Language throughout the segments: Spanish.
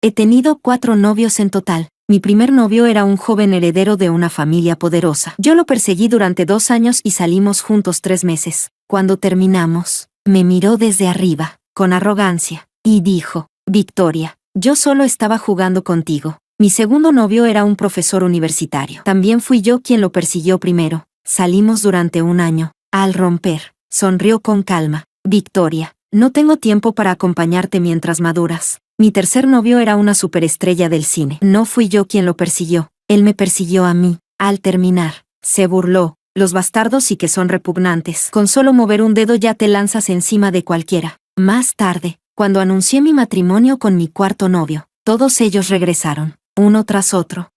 He tenido 4 novios en total. Mi primer novio era un joven heredero de una familia poderosa. Yo lo perseguí durante 2 años y salimos juntos 3 meses. Cuando terminamos, me miró desde arriba, con arrogancia, y dijo: Victoria, yo solo estaba jugando contigo. Mi segundo novio era un profesor universitario. También fui yo quien lo persiguió primero. Salimos durante 1 año. Al romper, sonrió con calma. Victoria, no tengo tiempo para acompañarte mientras maduras. Mi tercer novio era una superestrella del cine. No fui yo quien lo persiguió, él me persiguió a mí. Al terminar, se burló: los bastardos sí que son repugnantes. Con solo mover un dedo ya te lanzas encima de cualquiera. Más tarde, cuando anuncié mi matrimonio con mi cuarto novio, todos ellos regresaron, uno tras otro.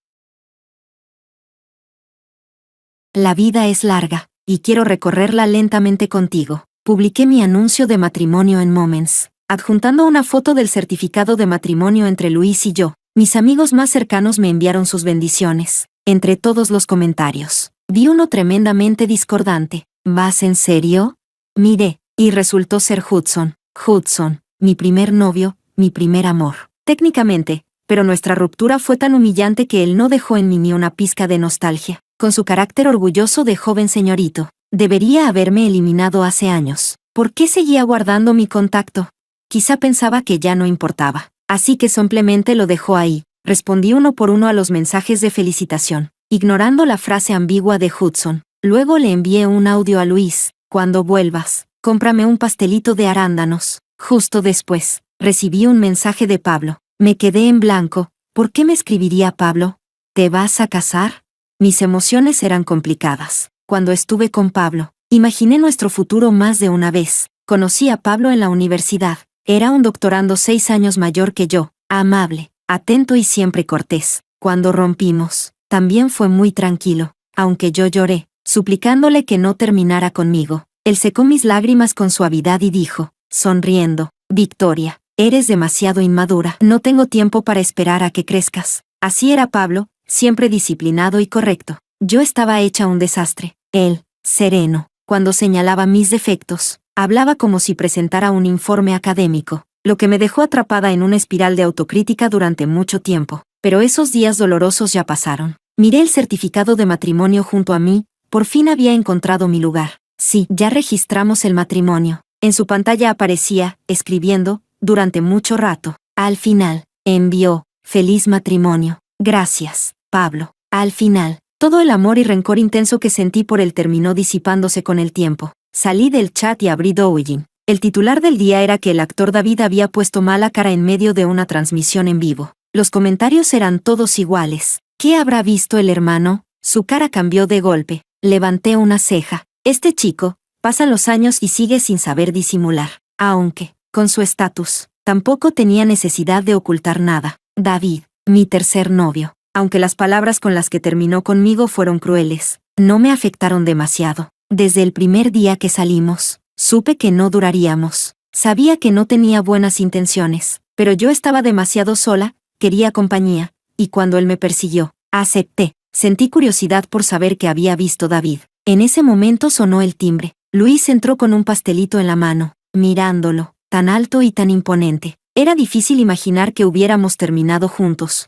La vida es larga, y quiero recorrerla lentamente contigo. Publiqué mi anuncio de matrimonio en Moments, adjuntando una foto del certificado de matrimonio entre Luis y yo. Mis amigos más cercanos me enviaron sus bendiciones. Entre todos los comentarios, vi uno tremendamente discordante. ¿Vas en serio? Miré, y resultó ser Hudson. Hudson, mi primer novio, mi primer amor. Técnicamente, pero nuestra ruptura fue tan humillante que él no dejó en mí ni una pizca de nostalgia. Con su carácter orgulloso de joven señorito, debería haberme eliminado hace años. ¿Por qué seguía guardando mi contacto? Quizá pensaba que ya no importaba. Así que simplemente lo dejó ahí. Respondí uno por uno a los mensajes de felicitación, ignorando la frase ambigua de Hudson. Luego le envié un audio a Luis: cuando vuelvas, cómprame un pastelito de arándanos. Justo después, recibí un mensaje de Pablo. Me quedé en blanco. ¿Por qué me escribiría Pablo? ¿Te vas a casar? Mis emociones eran complicadas. Cuando estuve con Pablo, imaginé nuestro futuro más de una vez. Conocí a Pablo en la universidad. Era un doctorando 6 años mayor que yo, amable, atento y siempre cortés. Cuando rompimos, también fue muy tranquilo, aunque yo lloré, suplicándole que no terminara conmigo. Él secó mis lágrimas con suavidad y dijo, sonriendo: Victoria, eres demasiado inmadura. No tengo tiempo para esperar a que crezcas. Así era Pablo, siempre disciplinado y correcto. Yo estaba hecha un desastre. Él, sereno, cuando señalaba mis defectos, hablaba como si presentara un informe académico, lo que me dejó atrapada en una espiral de autocrítica durante mucho tiempo. Pero esos días dolorosos ya pasaron. Miré el certificado de matrimonio junto a mí. Por fin había encontrado mi lugar. Sí, ya registramos el matrimonio. En su pantalla aparecía, escribiendo, durante mucho rato. Al final, envió: feliz matrimonio. Gracias, Pablo. Al final, todo el amor y rencor intenso que sentí por él terminó disipándose con el tiempo. Salí del chat y abrí Douyin. El titular del día era que el actor David había puesto mala cara en medio de una transmisión en vivo. Los comentarios eran todos iguales. ¿Qué habrá visto el hermano? Su cara cambió de golpe. Levanté una ceja. Este chico, pasan los años y sigue sin saber disimular. Aunque, con su estatus, tampoco tenía necesidad de ocultar nada. David, mi tercer novio. Aunque las palabras con las que terminó conmigo fueron crueles, no me afectaron demasiado. Desde el primer día que salimos, supe que no duraríamos. Sabía que no tenía buenas intenciones, pero yo estaba demasiado sola, quería compañía, y cuando él me persiguió, acepté. Sentí curiosidad por saber qué había visto David. En ese momento sonó el timbre. Luis entró con un pastelito en la mano, mirándolo, tan alto y tan imponente. Era difícil imaginar que hubiéramos terminado juntos.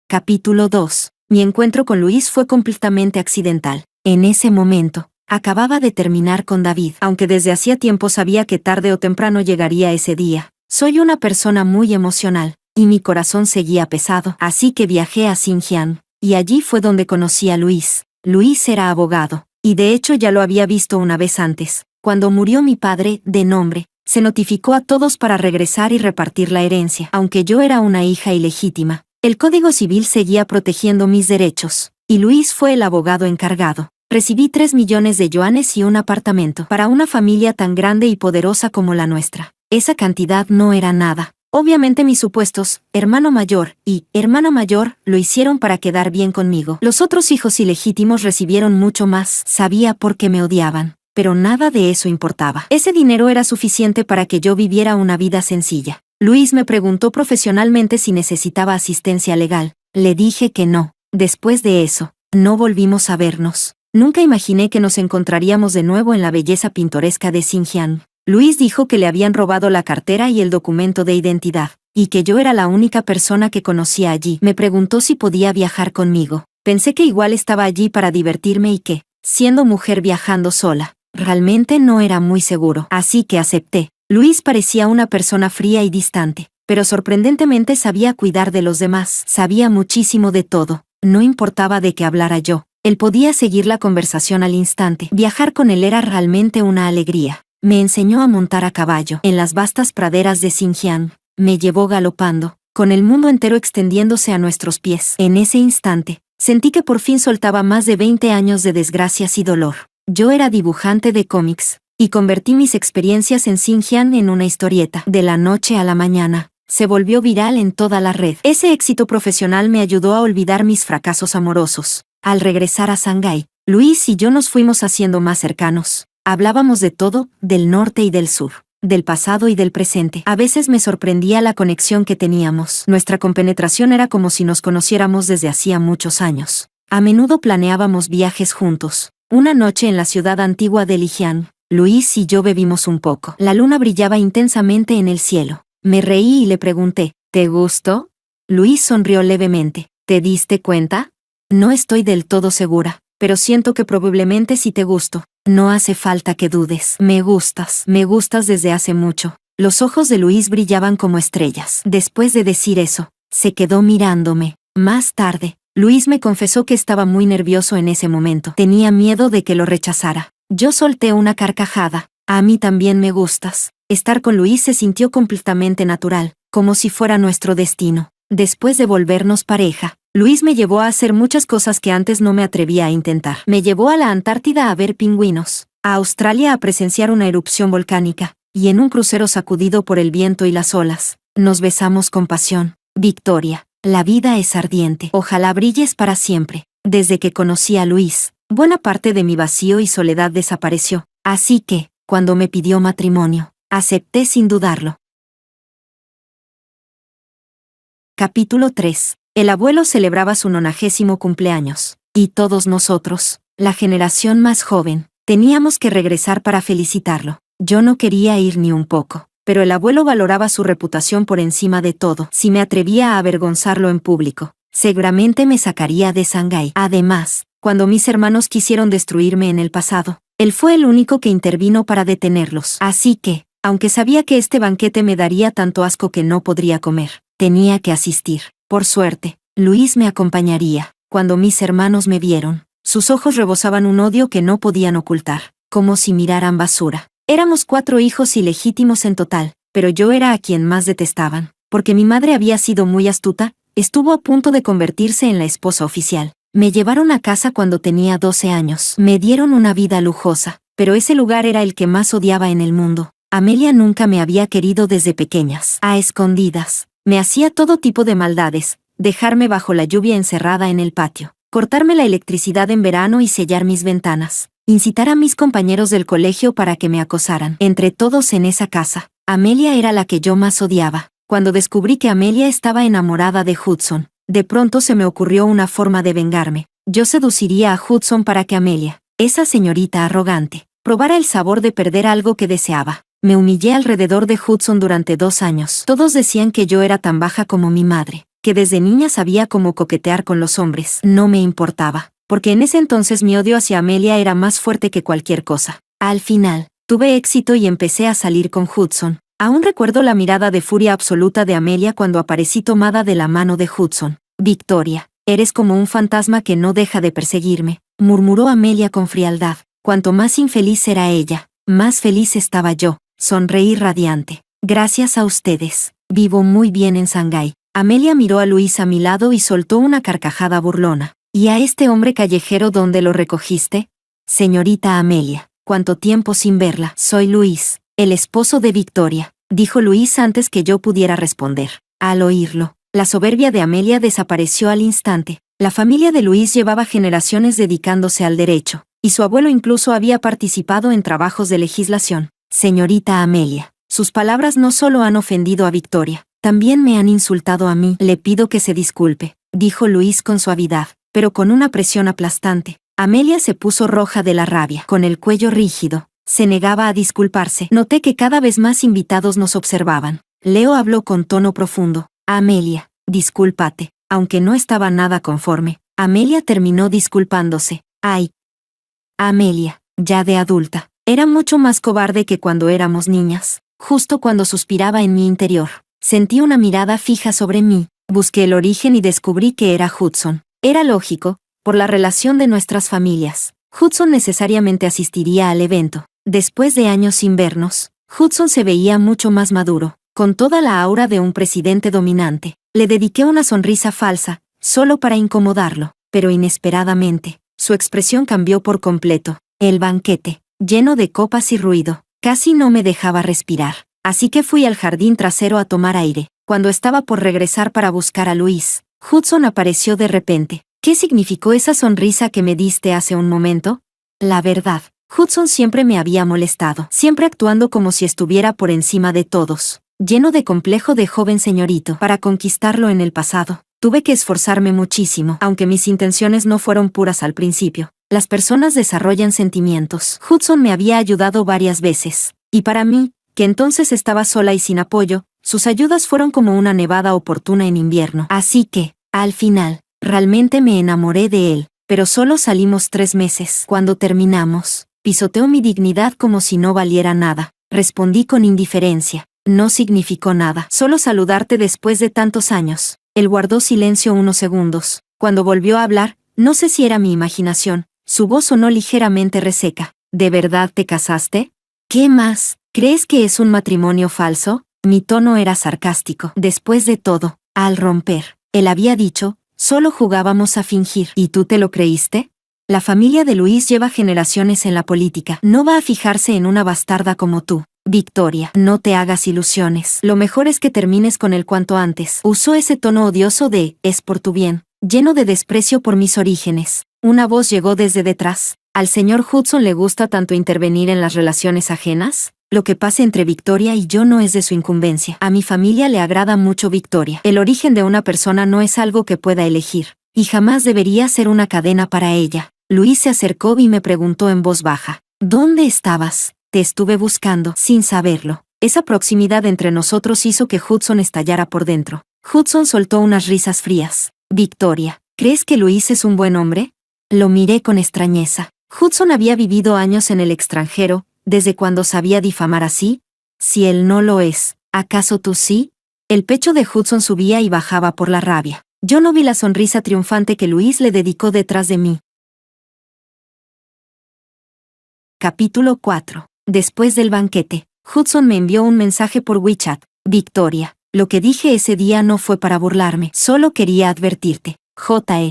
Capítulo 2. Mi encuentro con Luis fue completamente accidental. En ese momento, acababa de terminar con David, aunque desde hacía tiempo sabía que tarde o temprano llegaría ese día. Soy una persona muy emocional, y mi corazón seguía pesado, así que viajé a Xinjiang, y allí fue donde conocí a Luis. Luis era abogado, y de hecho ya lo había visto una vez antes. Cuando murió mi padre, de nombre, se notificó a todos para regresar y repartir la herencia. Aunque yo era una hija ilegítima, el Código Civil seguía protegiendo mis derechos, y Luis fue el abogado encargado. Recibí 3 millones de yuanes y un apartamento para una familia tan grande y poderosa como la nuestra. Esa cantidad no era nada. Obviamente mis supuestos, hermano mayor y hermana mayor, lo hicieron para quedar bien conmigo. Los otros hijos ilegítimos recibieron mucho más. Sabía por qué me odiaban, pero nada de eso importaba. Ese dinero era suficiente para que yo viviera una vida sencilla. Luis me preguntó profesionalmente si necesitaba asistencia legal. Le dije que no. Después de eso, no volvimos a vernos. Nunca imaginé que nos encontraríamos de nuevo en la belleza pintoresca de Xinjiang. Luis dijo que le habían robado la cartera y el documento de identidad, y que yo era la única persona que conocía allí. Me preguntó si podía viajar conmigo. Pensé que igual estaba allí para divertirme y que, siendo mujer viajando sola, realmente no era muy seguro. Así que acepté. Luis parecía una persona fría y distante, pero sorprendentemente sabía cuidar de los demás. Sabía muchísimo de todo. No importaba de qué hablara yo. Él podía seguir la conversación al instante. Viajar con él era realmente una alegría. Me enseñó a montar a caballo en las vastas praderas de Xinjiang. Me llevó galopando, con el mundo entero extendiéndose a nuestros pies. En ese instante, sentí que por fin soltaba más de 20 años de desgracias y dolor. Yo era dibujante de cómics, y convertí mis experiencias en Xinjiang en una historieta. De la noche a la mañana, se volvió viral en toda la red. Ese éxito profesional me ayudó a olvidar mis fracasos amorosos. Al regresar a Shanghái, Luis y yo nos fuimos haciendo más cercanos. Hablábamos de todo, del norte y del sur, del pasado y del presente. A veces me sorprendía la conexión que teníamos. Nuestra compenetración era como si nos conociéramos desde hacía muchos años. A menudo planeábamos viajes juntos. Una noche en la ciudad antigua de Lijiang, Luis y yo bebimos un poco. La luna brillaba intensamente en el cielo. Me reí y le pregunté, ¿te gustó? Luis sonrió levemente. ¿Te diste cuenta? No estoy del todo segura, pero siento que probablemente sí te gusto. No hace falta que dudes. Me gustas desde hace mucho. Los ojos de Luis brillaban como estrellas. Después de decir eso, se quedó mirándome. Más tarde, Luis me confesó que estaba muy nervioso en ese momento. Tenía miedo de que lo rechazara. Yo solté una carcajada. A mí también me gustas. Estar con Luis se sintió completamente natural, como si fuera nuestro destino. Después de volvernos pareja, Luis me llevó a hacer muchas cosas que antes no me atrevía a intentar. Me llevó a la Antártida a ver pingüinos, a Australia a presenciar una erupción volcánica, y en un crucero sacudido por el viento y las olas, nos besamos con pasión. Victoria, la vida es ardiente. Ojalá brilles para siempre. Desde que conocí a Luis, buena parte de mi vacío y soledad desapareció. Así que, cuando me pidió matrimonio, acepté sin dudarlo. Capítulo 3. El abuelo celebraba su 90º cumpleaños, y todos nosotros, la generación más joven, teníamos que regresar para felicitarlo. Yo no quería ir ni un poco, pero el abuelo valoraba su reputación por encima de todo. Si me atrevía a avergonzarlo en público, seguramente me sacaría de Shanghái. Además, cuando mis hermanos quisieron destruirme en el pasado, él fue el único que intervino para detenerlos. Así que, aunque sabía que este banquete me daría tanto asco que no podría comer, tenía que asistir. Por suerte, Luis me acompañaría. Cuando mis hermanos me vieron, sus ojos rebosaban un odio que no podían ocultar, como si miraran basura. Éramos 4 hijos ilegítimos en total, pero yo era a quien más detestaban, porque mi madre había sido muy astuta, estuvo a punto de convertirse en la esposa oficial. Me llevaron a casa cuando tenía 12 años. Me dieron una vida lujosa, pero ese lugar era el que más odiaba en el mundo. Amelia nunca me había querido desde pequeñas. A escondidas, me hacía todo tipo de maldades, dejarme bajo la lluvia encerrada en el patio, cortarme la electricidad en verano y sellar mis ventanas, incitar a mis compañeros del colegio para que me acosaran. Entre todos en esa casa, Amelia era la que yo más odiaba. Cuando descubrí que Amelia estaba enamorada de Hudson, de pronto se me ocurrió una forma de vengarme. Yo seduciría a Hudson para que Amelia, esa señorita arrogante, probara el sabor de perder algo que deseaba. Me humillé alrededor de Hudson durante 2 años. Todos decían que yo era tan baja como mi madre, que desde niña sabía cómo coquetear con los hombres. No me importaba, porque en ese entonces mi odio hacia Amelia era más fuerte que cualquier cosa. Al final, tuve éxito y empecé a salir con Hudson. Aún recuerdo la mirada de furia absoluta de Amelia cuando aparecí tomada de la mano de Hudson. Victoria, eres como un fantasma que no deja de perseguirme, murmuró Amelia con frialdad. Cuanto más infeliz era ella, más feliz estaba yo. Sonreí radiante. Gracias a ustedes, vivo muy bien en Shanghái. Amelia miró a Luis a mi lado y soltó una carcajada burlona. ¿Y a este hombre callejero dónde lo recogiste? Señorita Amelia, ¿cuánto tiempo sin verla? Soy Luis, el esposo de Victoria, dijo Luis antes que yo pudiera responder. Al oírlo, la soberbia de Amelia desapareció al instante. La familia de Luis llevaba generaciones dedicándose al derecho, y su abuelo incluso había participado en trabajos de legislación. Señorita Amelia, sus palabras no solo han ofendido a Victoria, también me han insultado a mí. Le pido que se disculpe, dijo Luis con suavidad, pero con una presión aplastante. Amelia se puso roja de la rabia, con el cuello rígido. Se negaba a disculparse. Noté que cada vez más invitados nos observaban. Leo habló con tono profundo. Amelia, discúlpate. Aunque no estaba nada conforme, Amelia terminó disculpándose. Ay. Amelia, ya de adulta, era mucho más cobarde que cuando éramos niñas. Justo cuando suspiraba en mi interior, sentí una mirada fija sobre mí. Busqué el origen y descubrí que era Hudson. Era lógico, por la relación de nuestras familias. Hudson necesariamente asistiría al evento. Después de años sin vernos, Hudson se veía mucho más maduro, con toda la aura de un presidente dominante. Le dediqué una sonrisa falsa, solo para incomodarlo, pero inesperadamente, su expresión cambió por completo. El banquete, lleno de copas y ruido, casi no me dejaba respirar. Así que fui al jardín trasero a tomar aire. Cuando estaba por regresar para buscar a Luis, Hudson apareció de repente. ¿Qué significó esa sonrisa que me diste hace un momento? La verdad, Hudson siempre me había molestado, siempre actuando como si estuviera por encima de todos, lleno de complejo de joven señorito. Para conquistarlo en el pasado, tuve que esforzarme muchísimo, aunque mis intenciones no fueron puras al principio. Las personas desarrollan sentimientos. Hudson me había ayudado varias veces, y para mí, que entonces estaba sola y sin apoyo, sus ayudas fueron como una nevada oportuna en invierno. Así que, al final, realmente me enamoré de él, pero solo salimos 3 meses. Cuando terminamos, pisoteó mi dignidad como si no valiera nada. Respondí con indiferencia. No significó nada. Solo saludarte después de tantos años. Él guardó silencio unos segundos. Cuando volvió a hablar, no sé si era mi imaginación, su voz sonó ligeramente reseca. ¿De verdad te casaste? ¿Qué más? ¿Crees que es un matrimonio falso? Mi tono era sarcástico. Después de todo, al romper, él había dicho, solo jugábamos a fingir. ¿Y tú te lo creíste? La familia de Luis lleva generaciones en la política. No va a fijarse en una bastarda como tú. Victoria, no te hagas ilusiones. Lo mejor es que termines con él cuanto antes. Usó ese tono odioso de, es por tu bien, lleno de desprecio por mis orígenes. Una voz llegó desde detrás. ¿Al señor Hudson le gusta tanto intervenir en las relaciones ajenas? Lo que pase entre Victoria y yo no es de su incumbencia. A mi familia le agrada mucho Victoria. El origen de una persona no es algo que pueda elegir, y jamás debería ser una cadena para ella. Luis se acercó y me preguntó en voz baja. ¿Dónde estabas? Te estuve buscando, sin saberlo. Esa proximidad entre nosotros hizo que Hudson estallara por dentro. Hudson soltó unas risas frías. Victoria, ¿crees que Luis es un buen hombre? Lo miré con extrañeza. Hudson había vivido años en el extranjero, ¿desde cuando sabía difamar así? Si él no lo es, ¿acaso tú sí? El pecho de Hudson subía y bajaba por la rabia. Yo no vi la sonrisa triunfante que Luis le dedicó detrás de mí. Capítulo 4. Después del banquete, Hudson me envió un mensaje por WeChat. Victoria, lo que dije ese día no fue para burlarme, solo quería advertirte.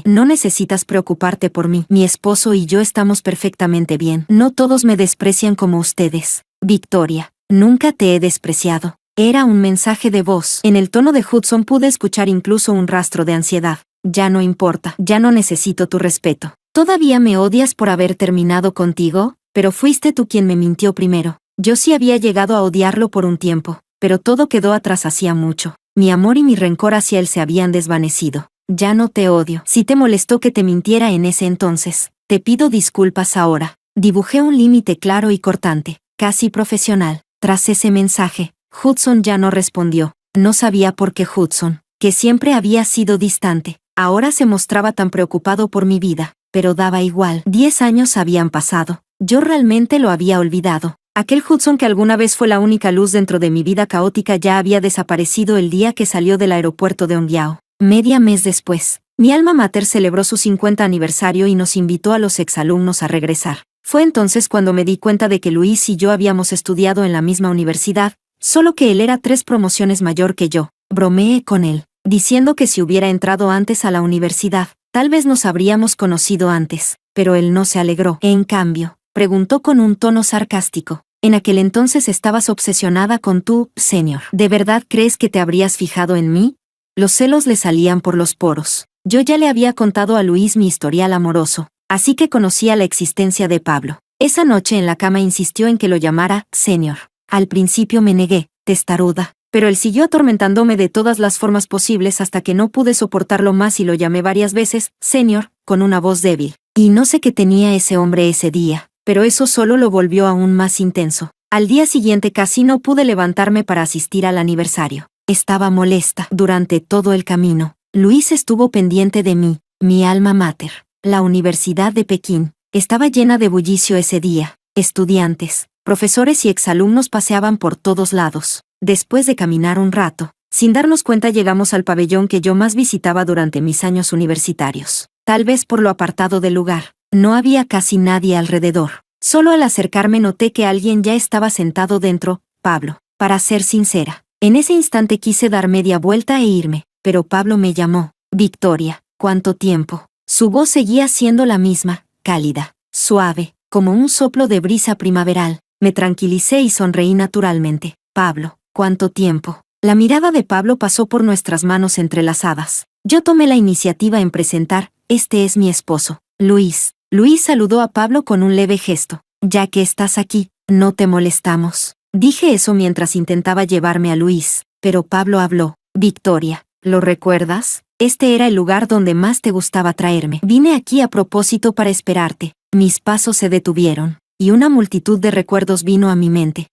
No necesitas preocuparte por mí. Mi esposo y yo estamos perfectamente bien. No todos me desprecian como ustedes. Victoria, nunca te he despreciado. Era un mensaje de voz. En el tono de Hudson pude escuchar incluso un rastro de ansiedad. Ya no importa, ya no necesito tu respeto. ¿Todavía me odias por haber terminado contigo? Pero fuiste tú quien me mintió primero. Yo sí había llegado a odiarlo por un tiempo, pero todo quedó atrás hacía mucho. Mi amor y mi rencor hacia él se habían desvanecido. Ya no te odio. Si te molestó que te mintiera en ese entonces, te pido disculpas ahora. Dibujé un límite claro y cortante, casi profesional. Tras ese mensaje, Hudson ya no respondió. No sabía por qué Hudson, que siempre había sido distante, ahora se mostraba tan preocupado por mi vida, pero daba igual. 10 años habían pasado. Yo realmente lo había olvidado. Aquel Hudson que alguna vez fue la única luz dentro de mi vida caótica ya había desaparecido el día que salió del aeropuerto de Ongyao. Media mes después, mi alma mater celebró su 50 aniversario y nos invitó a los exalumnos a regresar. Fue entonces cuando me di cuenta de que Luis y yo habíamos estudiado en la misma universidad, solo que él era 3 promociones mayor que yo. Bromeé con él, diciendo que si hubiera entrado antes a la universidad, tal vez nos habríamos conocido antes, pero él no se alegró. En cambio, preguntó con un tono sarcástico. En aquel entonces estabas obsesionada con tú, señor. ¿De verdad crees que te habrías fijado en mí? Los celos le salían por los poros. Yo ya le había contado a Luis mi historial amoroso, así que conocía la existencia de Pablo. Esa noche en la cama insistió en que lo llamara señor. Al principio me negué, testaruda, pero él siguió atormentándome de todas las formas posibles hasta que no pude soportarlo más y lo llamé varias veces, señor, con una voz débil. Y no sé qué tenía ese hombre ese día. pero eso solo lo volvió aún más intenso. Al día siguiente casi no pude levantarme para asistir al aniversario. Estaba molesta. Durante todo el camino, Luis estuvo pendiente de mí, mi alma mater. La Universidad de Pekín estaba llena de bullicio ese día. Estudiantes, profesores y exalumnos paseaban por todos lados. Después de caminar un rato, sin darnos cuenta llegamos al pabellón que yo más visitaba durante mis años universitarios. Tal vez por lo apartado del lugar, no había casi nadie alrededor. Solo al acercarme noté que alguien ya estaba sentado dentro, Pablo. Para ser sincera, en ese instante quise dar media vuelta e irme, pero Pablo me llamó. Victoria, ¿cuánto tiempo? Su voz seguía siendo la misma, cálida, suave, como un soplo de brisa primaveral. Me tranquilicé y sonreí naturalmente. Pablo, ¿cuánto tiempo? La mirada de Pablo pasó por nuestras manos entrelazadas. Yo tomé la iniciativa en presentar, este es mi esposo, Luis. Luis saludó a Pablo con un leve gesto. Ya que estás aquí, no te molestamos. Dije eso mientras intentaba llevarme a Luis, pero Pablo habló. Victoria, ¿lo recuerdas? Este era el lugar donde más te gustaba traerme. Vine aquí a propósito para esperarte. Mis pasos se detuvieron, y una multitud de recuerdos vino a mi mente.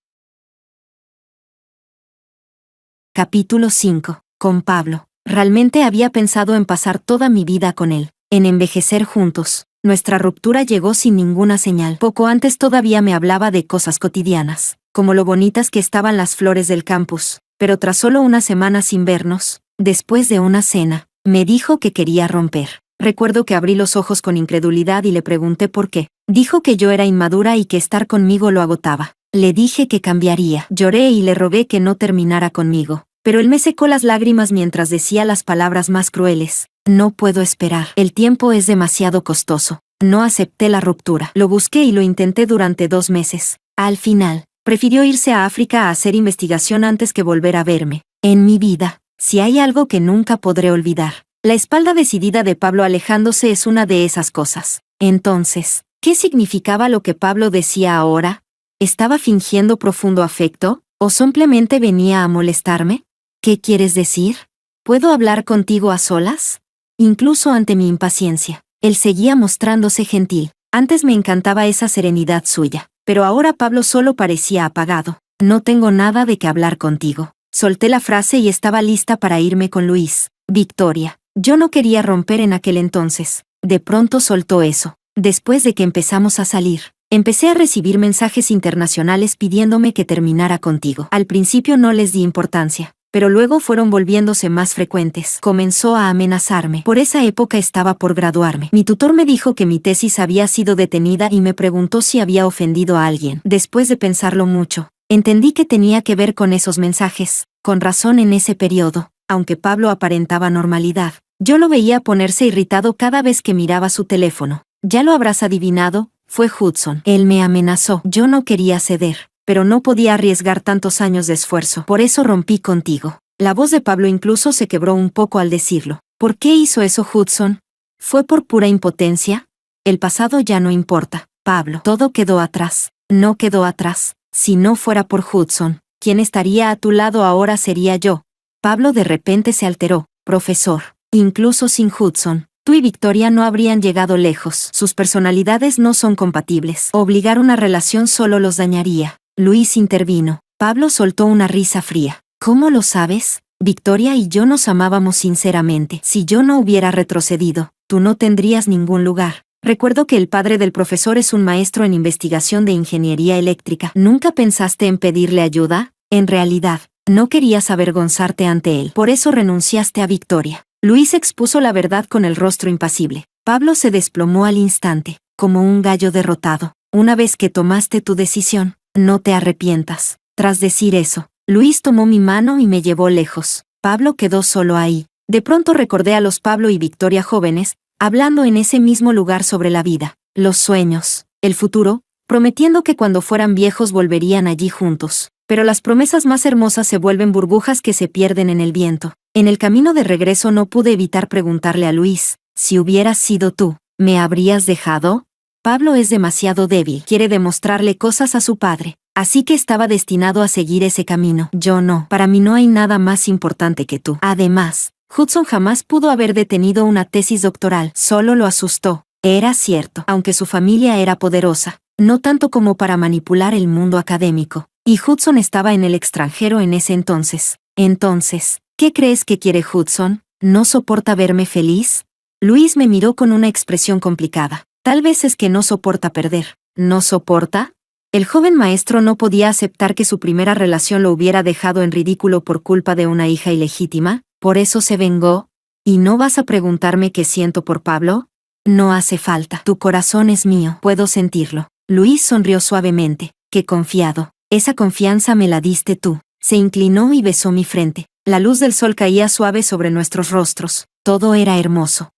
Capítulo 5. Con Pablo. Realmente había pensado en pasar toda mi vida con él, en envejecer juntos. Nuestra ruptura llegó sin ninguna señal. Poco antes todavía me hablaba de cosas cotidianas, como lo bonitas que estaban las flores del campus, pero tras solo una semana sin vernos, después de una cena, me dijo que quería romper. Recuerdo que abrí los ojos con incredulidad y le pregunté por qué. Dijo que yo era inmadura y que estar conmigo lo agotaba. Le dije que cambiaría. Lloré y le rogué que no terminara conmigo, pero él me secó las lágrimas mientras decía las palabras más crueles. No puedo esperar. El tiempo es demasiado costoso. No acepté la ruptura. Lo busqué y lo intenté durante 2 meses. Al final, prefirió irse a África a hacer investigación antes que volver a verme. En mi vida, si hay algo que nunca podré olvidar, la espalda decidida de Pablo alejándose es una de esas cosas. Entonces, ¿qué significaba lo que Pablo decía ahora? ¿Estaba fingiendo profundo afecto? ¿O simplemente venía a molestarme? ¿Qué quieres decir? ¿Puedo hablar contigo a solas? Incluso ante mi impaciencia, él seguía mostrándose gentil. Antes me encantaba esa serenidad suya, pero ahora Pablo solo parecía apagado. No tengo nada de qué hablar contigo. Solté la frase y estaba lista para irme con Luis. Victoria, yo no quería romper en aquel entonces. De pronto soltó eso. Después de que empezamos a salir, empecé a recibir mensajes internacionales pidiéndome que terminara contigo. Al principio no les di importancia, pero luego fueron volviéndose más frecuentes. Comenzó a amenazarme. Por esa época estaba por graduarme. Mi tutor me dijo que mi tesis había sido detenida y me preguntó si había ofendido a alguien. Después de pensarlo mucho, entendí que tenía que ver con esos mensajes. Con razón en ese periodo, aunque Pablo aparentaba normalidad, yo lo veía ponerse irritado cada vez que miraba su teléfono. Ya lo habrás adivinado, fue Hudson. Él me amenazó. Yo no quería ceder, pero no podía arriesgar tantos años de esfuerzo. Por eso rompí contigo. La voz de Pablo incluso se quebró un poco al decirlo. ¿Por qué hizo eso Hudson? ¿Fue por pura impotencia? El pasado ya no importa, Pablo. Todo quedó atrás. No quedó atrás. Si no fuera por Hudson, quien estaría a tu lado ahora sería yo. Pablo de repente se alteró. Profesor, incluso sin Hudson, tú y Victoria no habrían llegado lejos. Sus personalidades no son compatibles. Obligar una relación solo los dañaría. Luis intervino. Pablo soltó una risa fría. ¿Cómo lo sabes? Victoria y yo nos amábamos sinceramente. Si yo no hubiera retrocedido, tú no tendrías ningún lugar. Recuerdo que el padre del profesor es un maestro en investigación de ingeniería eléctrica. ¿Nunca pensaste en pedirle ayuda? En realidad, no querías avergonzarte ante él. Por eso renunciaste a Victoria. Luis expuso la verdad con el rostro impasible. Pablo se desplomó al instante, como un gallo derrotado. Una vez que tomaste tu decisión, no te arrepientas. Tras decir eso, Luis tomó mi mano y me llevó lejos. Pablo quedó solo ahí. De pronto recordé a los Pablo y Victoria jóvenes, hablando en ese mismo lugar sobre la vida, los sueños, el futuro, prometiendo que cuando fueran viejos volverían allí juntos. Pero las promesas más hermosas se vuelven burbujas que se pierden en el viento. En el camino de regreso no pude evitar preguntarle a Luis, si hubieras sido tú, ¿me habrías dejado? Pablo es demasiado débil, quiere demostrarle cosas a su padre, así que estaba destinado a seguir ese camino. Yo no, para mí no hay nada más importante que tú. Además, Hudson jamás pudo haber detenido una tesis doctoral, solo lo asustó. Era cierto, aunque su familia era poderosa, no tanto como para manipular el mundo académico. Y Hudson estaba en el extranjero en ese entonces. Entonces, ¿qué crees que quiere Hudson? ¿No soporta verme feliz? Luis me miró con una expresión complicada. Tal vez es que no soporta perder. ¿No soporta? El joven maestro no podía aceptar que su primera relación lo hubiera dejado en ridículo por culpa de una hija ilegítima, por eso se vengó. ¿Y no vas a preguntarme qué siento por Pablo? No hace falta. Tu corazón es mío. Puedo sentirlo. Luis sonrió suavemente. Qué confiado. Esa confianza me la diste tú. Se inclinó y besó mi frente. La luz del sol caía suave sobre nuestros rostros. Todo era hermoso.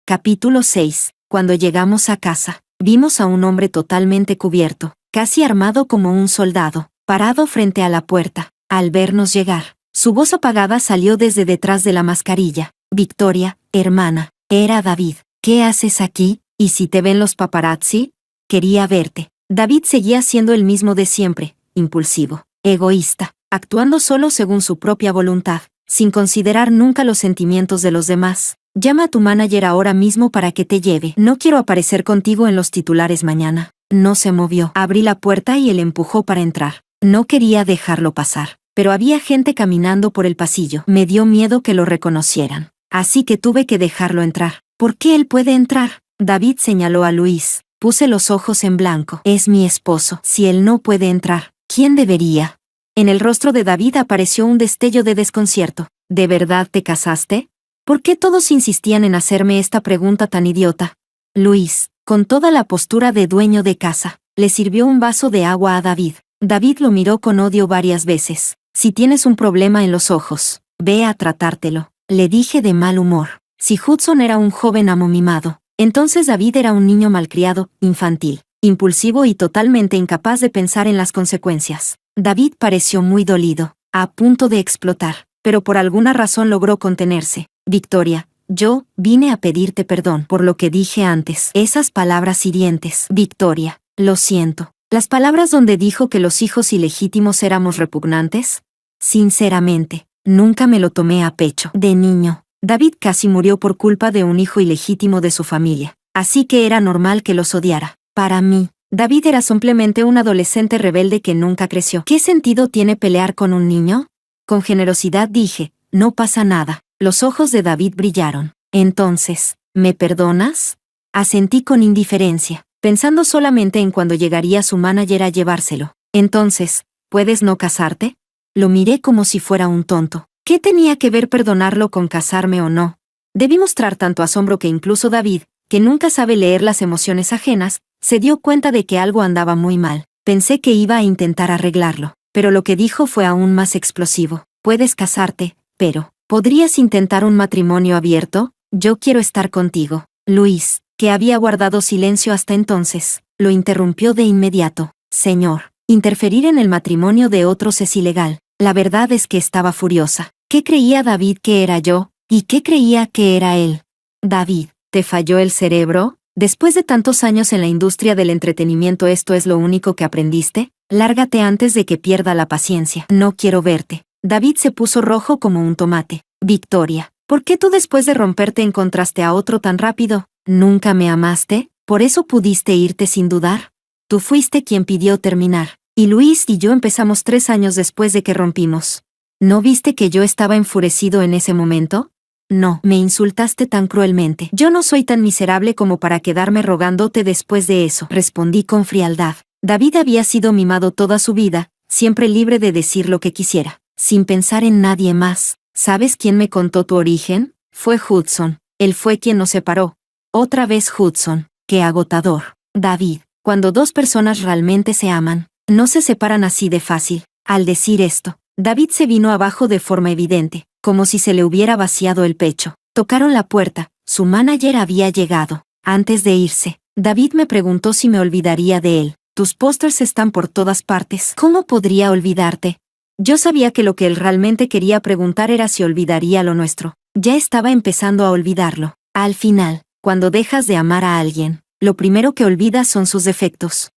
Capítulo 6. Cuando llegamos a casa, vimos a un hombre totalmente cubierto, casi armado como un soldado, parado frente a la puerta. Al vernos llegar, su voz apagada salió desde detrás de la mascarilla. Victoria, hermana, era David. ¿Qué haces aquí? ¿Y si te ven los paparazzi? Quería verte. David seguía siendo el mismo de siempre, impulsivo, egoísta, actuando solo según su propia voluntad, sin considerar nunca los sentimientos de los demás. Llama a tu manager ahora mismo para que te lleve. No quiero aparecer contigo en los titulares mañana. No se movió. Abrí la puerta y él empujó para entrar. No quería dejarlo pasar, pero había gente caminando por el pasillo. Me dio miedo que lo reconocieran, así que tuve que dejarlo entrar. ¿Por qué él puede entrar? David señaló a Luis. Puse los ojos en blanco. Es mi esposo. Si él no puede entrar, ¿quién debería? En el rostro de David apareció un destello de desconcierto. ¿De verdad te casaste? ¿Por qué todos insistían en hacerme esta pregunta tan idiota? Luis, con toda la postura de dueño de casa, le sirvió un vaso de agua a David. David lo miró con odio varias veces. Si tienes un problema en los ojos, ve a tratártelo, le dije de mal humor. Si Hudson era un joven amo mimado, entonces David era un niño malcriado, infantil, impulsivo y totalmente incapaz de pensar en las consecuencias. David pareció muy dolido, a punto de explotar, pero por alguna razón logró contenerse. Victoria, yo vine a pedirte perdón por lo que dije antes. Esas palabras hirientes. Victoria, lo siento. Las palabras donde dijo que los hijos ilegítimos éramos repugnantes. Sinceramente, nunca me lo tomé a pecho. De niño, David casi murió por culpa de un hijo ilegítimo de su familia, así que era normal que los odiara. Para mí, David era simplemente un adolescente rebelde que nunca creció. ¿Qué sentido tiene pelear con un niño? Con generosidad dije, no pasa nada. Los ojos de David brillaron. Entonces, ¿me perdonas? Asentí con indiferencia, pensando solamente en cuando llegaría su manager a llevárselo. Entonces, ¿puedes no casarte? Lo miré como si fuera un tonto. ¿Qué tenía que ver perdonarlo con casarme o no? Debí mostrar tanto asombro que incluso David, que nunca sabe leer las emociones ajenas, se dio cuenta de que algo andaba muy mal. Pensé que iba a intentar arreglarlo, pero lo que dijo fue aún más explosivo. Puedes casarte, pero ¿podrías intentar un matrimonio abierto? Yo quiero estar contigo. Luis, que había guardado silencio hasta entonces, lo interrumpió de inmediato. Señor, interferir en el matrimonio de otros es ilegal. La verdad es que estaba furiosa. ¿Qué creía David que era yo? ¿Y qué creía que era él? David, ¿te falló el cerebro? Después de tantos años en la industria del entretenimiento, ¿esto es lo único que aprendiste? Lárgate antes de que pierda la paciencia. No quiero verte. David se puso rojo como un tomate. Victoria, ¿por qué tú después de romperte encontraste a otro tan rápido? ¿Nunca me amaste? ¿Por eso pudiste irte sin dudar? Tú fuiste quien pidió terminar. Y Luis y yo empezamos 3 años después de que rompimos. ¿No viste que yo estaba enfurecido en ese momento? No, me insultaste tan cruelmente. Yo no soy tan miserable como para quedarme rogándote después de eso, respondí con frialdad. David había sido mimado toda su vida, siempre libre de decir lo que quisiera, sin pensar en nadie más. ¿Sabes quién me contó tu origen? Fue Hudson. Él fue quien nos separó. Otra vez Hudson. Qué agotador. David, cuando dos personas realmente se aman, no se separan así de fácil. Al decir esto, David se vino abajo de forma evidente, como si se le hubiera vaciado el pecho. Tocaron la puerta, su manager había llegado. Antes de irse, David me preguntó si me olvidaría de él. Tus pósters están por todas partes. ¿Cómo podría olvidarte? Yo sabía que lo que él realmente quería preguntar era si olvidaría lo nuestro. Ya estaba empezando a olvidarlo. Al final, cuando dejas de amar a alguien, lo primero que olvidas son sus defectos.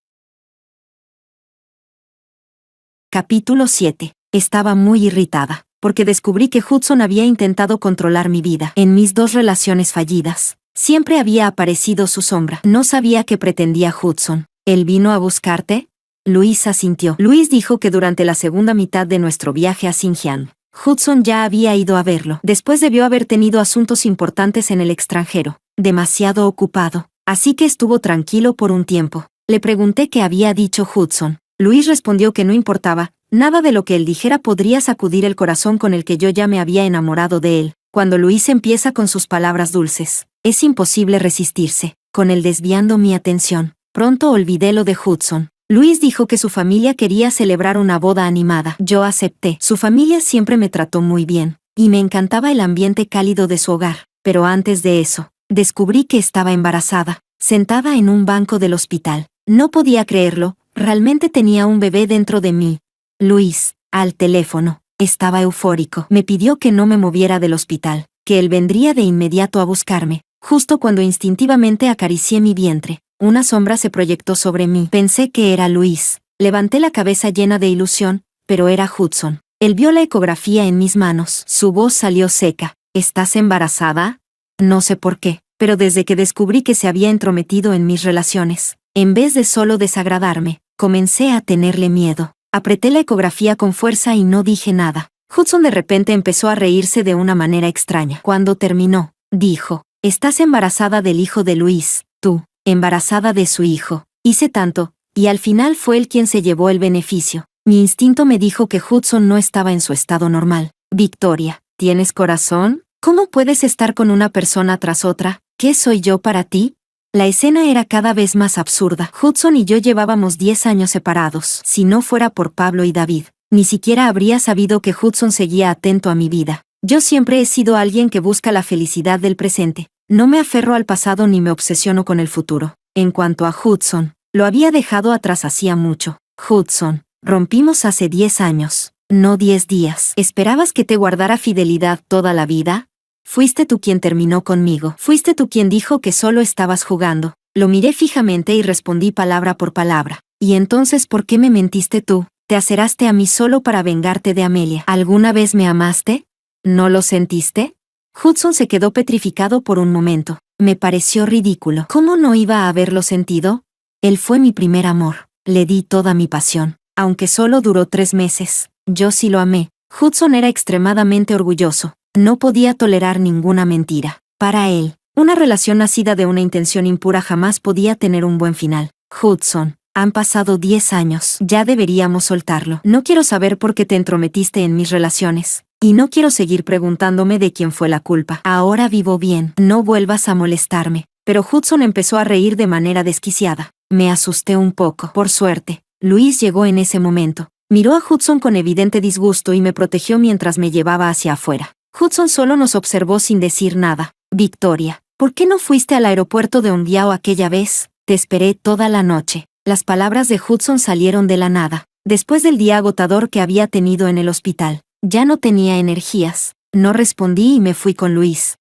Capítulo 7. Estaba muy irritada, porque descubrí que Hudson había intentado controlar mi vida. En mis 2 relaciones fallidas, Siempre había aparecido su sombra. No sabía qué pretendía Hudson. ¿Él vino a buscarte? Luis asintió. Luis dijo que durante la segunda mitad de nuestro viaje a Xinjiang, Hudson ya había ido a verlo. Después debió haber tenido asuntos importantes en el extranjero. Demasiado ocupado. Así que estuvo tranquilo por un tiempo. Le pregunté qué había dicho Hudson. Luis respondió que no importaba, nada de lo que él dijera podría sacudir el corazón con el que yo ya me había enamorado de él. Cuando Luis empieza con sus palabras dulces, es imposible resistirse. Con él desviando mi atención, pronto olvidé lo de Hudson. Luis dijo que su familia quería celebrar una boda animada. Yo acepté. Su familia siempre me trató muy bien, y me encantaba el ambiente cálido de su hogar. Pero antes de eso, descubrí que estaba embarazada, sentada en un banco del hospital. No podía creerlo, realmente tenía un bebé dentro de mí. Luis, al teléfono, estaba eufórico. Me pidió que no me moviera del hospital, que él vendría de inmediato a buscarme. Justo cuando instintivamente acaricié mi vientre, una sombra se proyectó sobre mí. Pensé que era Luis. Levanté la cabeza llena de ilusión, pero era Hudson. Él vio la ecografía en mis manos. Su voz salió seca. ¿Estás embarazada? No sé por qué, pero desde que descubrí que se había entrometido en mis relaciones, en vez de solo desagradarme, comencé a tenerle miedo. Apreté la ecografía con fuerza y no dije nada. Hudson de repente empezó a reírse de una manera extraña. Cuando terminó, dijo, «Estás embarazada del hijo de Luis, tú, embarazada de su hijo». Hice tanto, y al final fue él quien se llevó el beneficio. Mi instinto me dijo que Hudson no estaba en su estado normal. «Victoria, ¿tienes corazón? ¿Cómo puedes estar con una persona tras otra? ¿Qué soy yo para ti?». La escena era cada vez más absurda. Hudson y yo llevábamos 10 años separados. Si no fuera por Pablo y David, ni siquiera habría sabido que Hudson seguía atento a mi vida. Yo siempre he sido alguien que busca la felicidad del presente. No me aferro al pasado ni me obsesiono con el futuro. En cuanto a Hudson, lo había dejado atrás hacía mucho. Hudson, rompimos hace 10 años, no 10 días. ¿Esperabas que te guardara fidelidad toda la vida? Fuiste tú quien terminó conmigo. Fuiste tú quien dijo que solo estabas jugando. Lo miré fijamente y respondí palabra por palabra. ¿Y entonces por qué me mentiste tú? Te aceraste a mí solo para vengarte de Amelia. ¿Alguna vez me amaste? ¿No lo sentiste? Hudson se quedó petrificado por un momento. Me pareció ridículo. ¿Cómo no iba a haberlo sentido? Él fue mi primer amor. Le di toda mi pasión. Aunque solo duró 3 meses, yo sí lo amé. Hudson era extremadamente orgulloso. No podía tolerar ninguna mentira. Para él, una relación nacida de una intención impura jamás podía tener un buen final. Hudson, han pasado 10 años. Ya deberíamos soltarlo. No quiero saber por qué te entrometiste en mis relaciones. Y no quiero seguir preguntándome de quién fue la culpa. Ahora vivo bien. No vuelvas a molestarme. Pero Hudson empezó a reír de manera desquiciada. Me asusté un poco. Por suerte, Luis llegó en ese momento. Miró a Hudson con evidente disgusto y me protegió mientras me llevaba hacia afuera. Hudson solo nos observó sin decir nada. «Victoria, ¿por qué no fuiste al aeropuerto de Hundiao aquella vez? Te esperé toda la noche». Las palabras de Hudson salieron de la nada. Después del día agotador que había tenido en el hospital, ya no tenía energías. No respondí y me fui con Luis.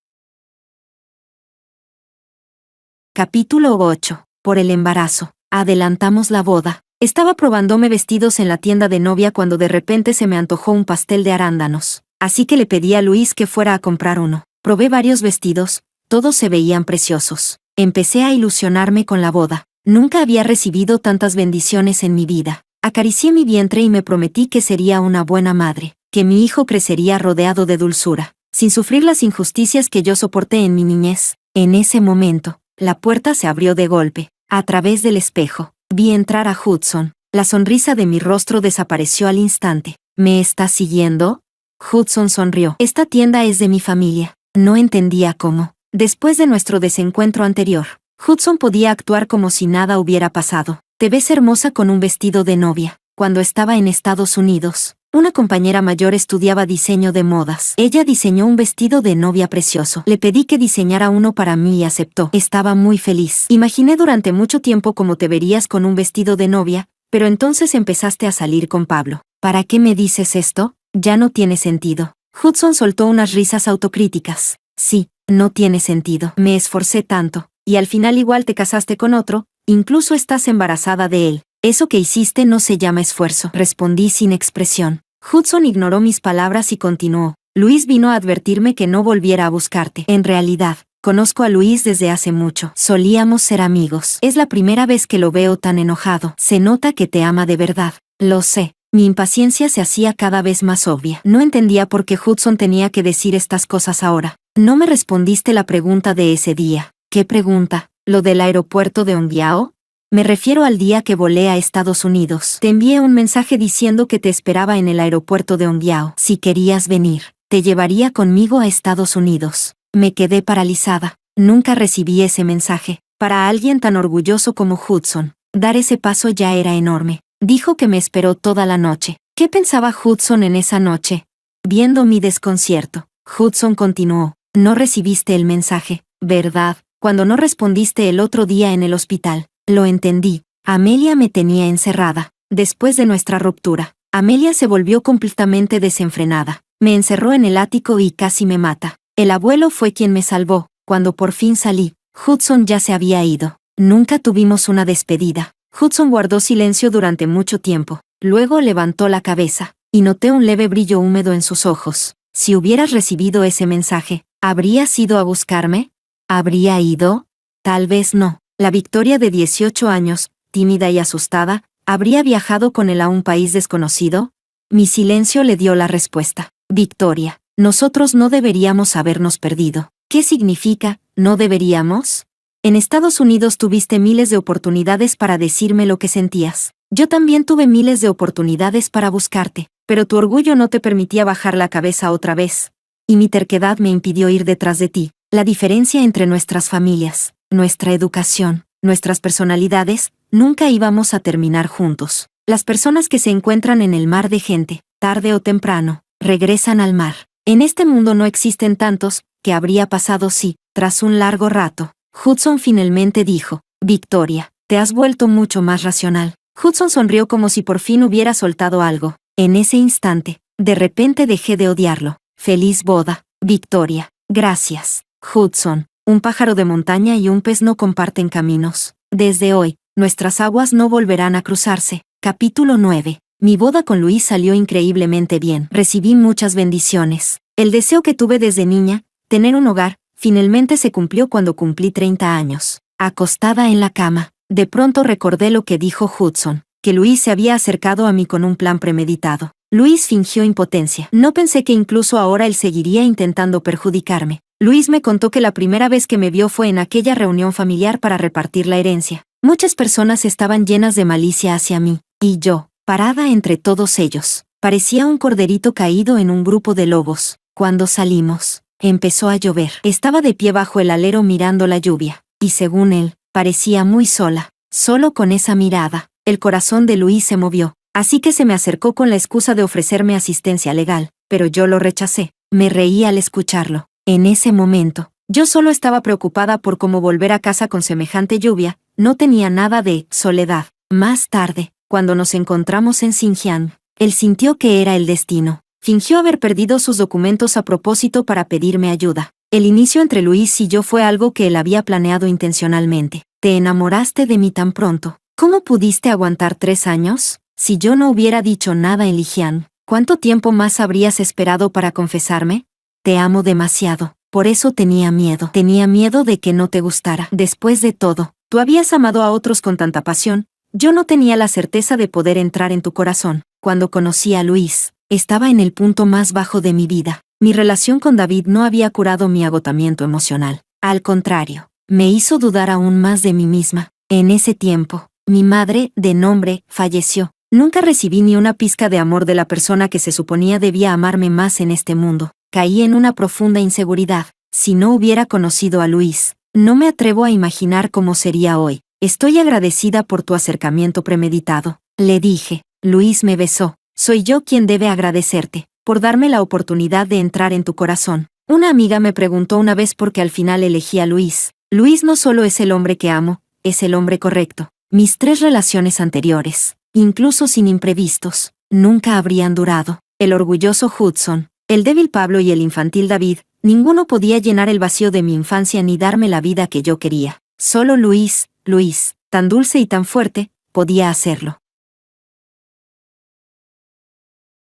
Capítulo 8. Por el embarazo. Adelantamos la boda. Estaba probándome vestidos en la tienda de novia cuando de repente se me antojó un pastel de arándanos. Así que le pedí a Luis que fuera a comprar uno. Probé varios vestidos, todos se veían preciosos. Empecé a ilusionarme con la boda. Nunca había recibido tantas bendiciones en mi vida. Acaricié mi vientre y me prometí que sería una buena madre, que mi hijo crecería rodeado de dulzura, sin sufrir las injusticias que yo soporté en mi niñez. En ese momento, la puerta se abrió de golpe. A través del espejo, vi entrar a Hudson. La sonrisa de mi rostro desapareció al instante. ¿Me estás siguiendo? Hudson sonrió. Esta tienda es de mi familia. No entendía cómo. Después de nuestro desencuentro anterior, Hudson podía actuar como si nada hubiera pasado. Te ves hermosa con un vestido de novia. Cuando estaba en Estados Unidos, una compañera mayor estudiaba diseño de modas. Ella diseñó un vestido de novia precioso. Le pedí que diseñara uno para mí y aceptó. Estaba muy feliz. Imaginé durante mucho tiempo cómo te verías con un vestido de novia, pero entonces empezaste a salir con Pablo. ¿Para qué me dices esto? Ya no tiene sentido. Hudson soltó unas risas autocríticas. Sí, no tiene sentido. Me esforcé tanto, y al final igual te casaste con otro, incluso estás embarazada de él. Eso que hiciste no se llama esfuerzo. Respondí sin expresión. Hudson ignoró mis palabras y continuó. Luis vino a advertirme que no volviera a buscarte. En realidad, Conozco a Luis desde hace mucho. Solíamos ser amigos. Es la primera vez que lo veo tan enojado. Se nota que te ama de verdad. Lo sé. Mi impaciencia se hacía cada vez más obvia. No entendía por qué Hudson tenía que decir estas cosas ahora. No me respondiste la pregunta de ese día. ¿Qué pregunta? ¿Lo del aeropuerto de Ongyao? Me refiero al día que volé a Estados Unidos. Te envié un mensaje diciendo que te esperaba en el aeropuerto de Ongyao. Si querías venir, te llevaría conmigo a Estados Unidos. Me quedé paralizada. Nunca recibí ese mensaje. Para alguien tan orgulloso como Hudson, dar ese paso ya era enorme. Dijo que me esperó toda la noche. ¿Qué pensaba Hudson en esa noche? Viendo mi desconcierto, Hudson continuó. No recibiste el mensaje, ¿verdad? Cuando no respondiste el otro día en el hospital. Lo entendí. Amelia me tenía encerrada. Después de nuestra ruptura, Amelia se volvió completamente desenfrenada. Me encerró en el ático y casi me mata. El abuelo fue quien me salvó. Cuando por fin salí, Hudson ya se había ido. Nunca tuvimos una despedida. Hudson guardó silencio durante mucho tiempo. Luego levantó la cabeza, y noté un leve brillo húmedo en sus ojos. Si hubieras recibido ese mensaje, ¿habrías ido a buscarme? ¿Habría ido? Tal vez no. La Victoria de 18 años, tímida y asustada, ¿habría viajado con él a un país desconocido? Mi silencio le dio la respuesta. Victoria, nosotros no deberíamos habernos perdido. ¿Qué significa, no deberíamos? En Estados Unidos tuviste miles de oportunidades para decirme lo que sentías. Yo también tuve miles de oportunidades para buscarte, pero tu orgullo no te permitía bajar la cabeza otra vez. Y mi terquedad me impidió ir detrás de ti. La diferencia entre nuestras familias, nuestra educación, nuestras personalidades, nunca íbamos a terminar juntos. Las personas que se encuentran en el mar de gente, tarde o temprano, regresan al mar. En este mundo no existen tantos. ¿Qué habría pasado si, tras un largo rato, Hudson finalmente dijo, Victoria, te has vuelto mucho más racional? Hudson sonrió como si por fin hubiera soltado algo. En ese instante, de repente dejé de odiarlo. Feliz boda, Victoria. Gracias, Hudson. Un pájaro de montaña y un pez no comparten caminos. Desde hoy, nuestras aguas no volverán a cruzarse. Capítulo 9. Mi boda con Luis salió increíblemente bien. Recibí muchas bendiciones. El deseo que tuve desde niña, tener un hogar, finalmente se cumplió cuando cumplí 30 años. Acostada en la cama, de pronto recordé lo que dijo Hudson, que Luis se había acercado a mí con un plan premeditado. Luis fingió impotencia. No pensé que incluso ahora él seguiría intentando perjudicarme. Luis me contó que la primera vez que me vio fue en aquella reunión familiar para repartir la herencia. Muchas personas estaban llenas de malicia hacia mí, y yo, parada entre todos ellos, parecía un corderito caído en un grupo de lobos. Cuando salimos, empezó a llover. Estaba de pie bajo el alero mirando la lluvia, y según él, parecía muy sola. Solo con esa mirada, el corazón de Luis se movió, así que se me acercó con la excusa de ofrecerme asistencia legal, pero yo lo rechacé. Me reí al escucharlo. En ese momento, yo solo estaba preocupada por cómo volver a casa con semejante lluvia. No tenía nada de soledad. Más tarde, cuando nos encontramos en Xinjiang, él sintió que era el destino. Fingió haber perdido sus documentos a propósito para pedirme ayuda. El inicio entre Luis y yo fue algo que él había planeado intencionalmente. ¿Te enamoraste de mí tan pronto? ¿Cómo pudiste aguantar 3 años? Si yo no hubiera dicho nada en Lijian, ¿cuánto tiempo más habrías esperado para confesarme? Te amo demasiado. Por eso tenía miedo. Tenía miedo de que no te gustara. Después de todo, tú habías amado a otros con tanta pasión. Yo no tenía la certeza de poder entrar en tu corazón. Cuando conocí a Luis, estaba en el punto más bajo de mi vida. Mi relación con David no había curado mi agotamiento emocional. Al contrario, me hizo dudar aún más de mí misma. En ese tiempo, mi madre, de nombre, falleció. Nunca recibí ni una pizca de amor de la persona que se suponía debía amarme más en este mundo. Caí en una profunda inseguridad. Si no hubiera conocido a Luis, no me atrevo a imaginar cómo sería hoy. Estoy agradecida por tu acercamiento premeditado, le dije. Luis me besó. Soy yo quien debe agradecerte, por darme la oportunidad de entrar en tu corazón. Una amiga me preguntó una vez por qué al final elegí a Luis. Luis no solo es el hombre que amo, es el hombre correcto. Mis 3 relaciones anteriores, incluso sin imprevistos, nunca habrían durado. El orgulloso Hudson, el débil Pablo y el infantil David, ninguno podía llenar el vacío de mi infancia ni darme la vida que yo quería. Solo Luis, tan dulce y tan fuerte, podía hacerlo.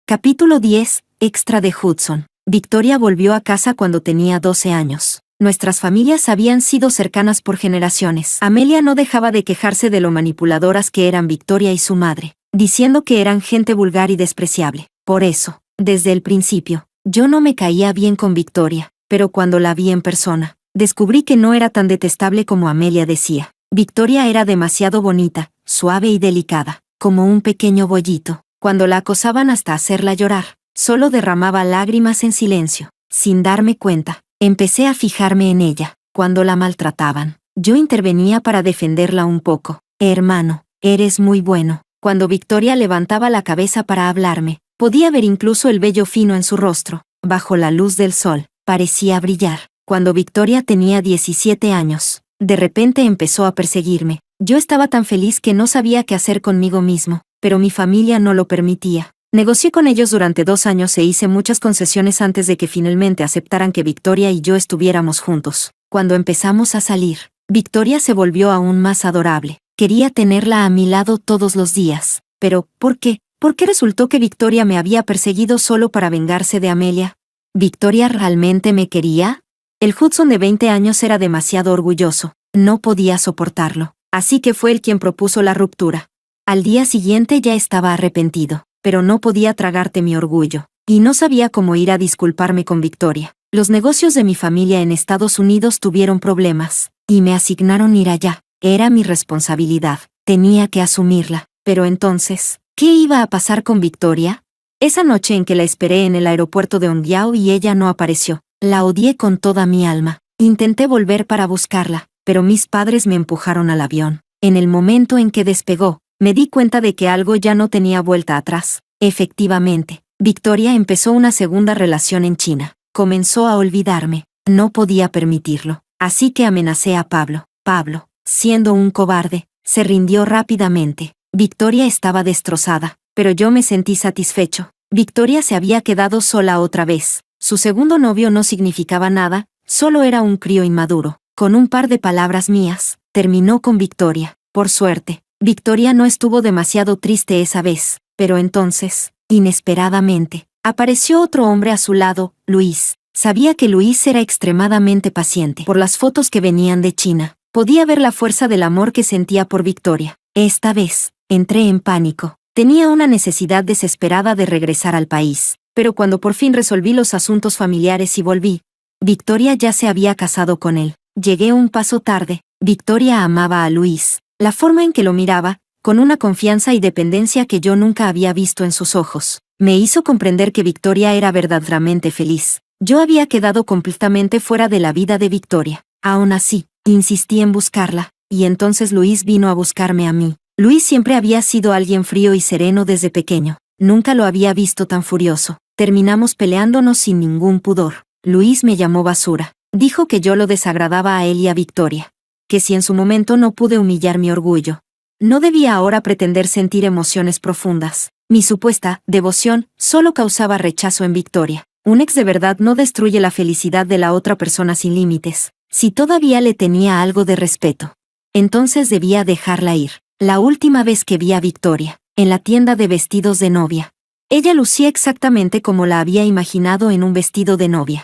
Capítulo 10. Extra de Hudson. Victoria volvió a casa cuando tenía 12 años. Nuestras familias habían sido cercanas por generaciones. Amelia no dejaba de quejarse de lo manipuladoras que eran Victoria y su madre, diciendo que eran gente vulgar y despreciable. Por eso, desde el principio, yo no me caía bien con Victoria, pero cuando la vi en persona, descubrí que no era tan detestable como Amelia decía. Victoria era demasiado bonita, suave y delicada, como un pequeño bollito. Cuando la acosaban hasta hacerla llorar, solo derramaba lágrimas en silencio. Sin darme cuenta, empecé a fijarme en ella. Cuando la maltrataban, yo intervenía para defenderla un poco. Hermano, eres muy bueno. Cuando Victoria levantaba la cabeza para hablarme, podía ver incluso el vello fino en su rostro. Bajo la luz del sol, parecía brillar. Cuando Victoria tenía 17 años, de repente empezó a perseguirme. Yo estaba tan feliz que no sabía qué hacer conmigo mismo, pero mi familia no lo permitía. Negocié con ellos durante 2 años e hice muchas concesiones antes de que finalmente aceptaran que Victoria y yo estuviéramos juntos. Cuando empezamos a salir, Victoria se volvió aún más adorable. Quería tenerla a mi lado todos los días. Pero, ¿por qué? ¿Por qué resultó que Victoria me había perseguido solo para vengarse de Amelia? ¿Victoria realmente me quería? El Hudson de 20 años era demasiado orgulloso. No podía soportarlo. Así que fue él quien propuso la ruptura. Al día siguiente ya estaba arrepentido, pero no podía tragarte mi orgullo, y no sabía cómo ir a disculparme con Victoria. Los negocios de mi familia en Estados Unidos tuvieron problemas, y me asignaron ir allá. Era mi responsabilidad, tenía que asumirla. Pero entonces, ¿qué iba a pasar con Victoria? Esa noche en que la esperé en el aeropuerto de Ongyao y ella no apareció, la odié con toda mi alma. Intenté volver para buscarla, pero mis padres me empujaron al avión. En el momento en que despegó, me di cuenta de que algo ya no tenía vuelta atrás. Efectivamente, Victoria empezó una segunda relación en China. Comenzó a olvidarme. No podía permitirlo. Así que amenacé a Pablo. Pablo, siendo un cobarde, se rindió rápidamente. Victoria estaba destrozada, pero yo me sentí satisfecho. Victoria se había quedado sola otra vez. Su segundo novio no significaba nada, solo era un crío inmaduro. Con un par de palabras mías, terminó con Victoria. Por suerte, Victoria no estuvo demasiado triste esa vez, pero entonces, inesperadamente, apareció otro hombre a su lado, Luis. Sabía que Luis era extremadamente paciente. Por las fotos que venían de China, podía ver la fuerza del amor que sentía por Victoria. Esta vez, entré en pánico. Tenía una necesidad desesperada de regresar al país, pero cuando por fin resolví los asuntos familiares y volví, Victoria ya se había casado con él. Llegué un paso tarde. Victoria amaba a Luis. La forma en que lo miraba, con una confianza y dependencia que yo nunca había visto en sus ojos, me hizo comprender que Victoria era verdaderamente feliz. Yo había quedado completamente fuera de la vida de Victoria. Aún así, insistí en buscarla, y entonces Luis vino a buscarme a mí. Luis siempre había sido alguien frío y sereno desde pequeño. Nunca lo había visto tan furioso. Terminamos peleándonos sin ningún pudor. Luis me llamó basura. Dijo que yo lo desagradaba a él y a Victoria. Que si en su momento no pude humillar mi orgullo, no debía ahora pretender sentir emociones profundas. Mi supuesta devoción solo causaba rechazo en Victoria. Un ex de verdad no destruye la felicidad de la otra persona sin límites. Si todavía le tenía algo de respeto, entonces debía dejarla ir. La última vez que vi a Victoria, en la tienda de vestidos de novia, ella lucía exactamente como la había imaginado en un vestido de novia.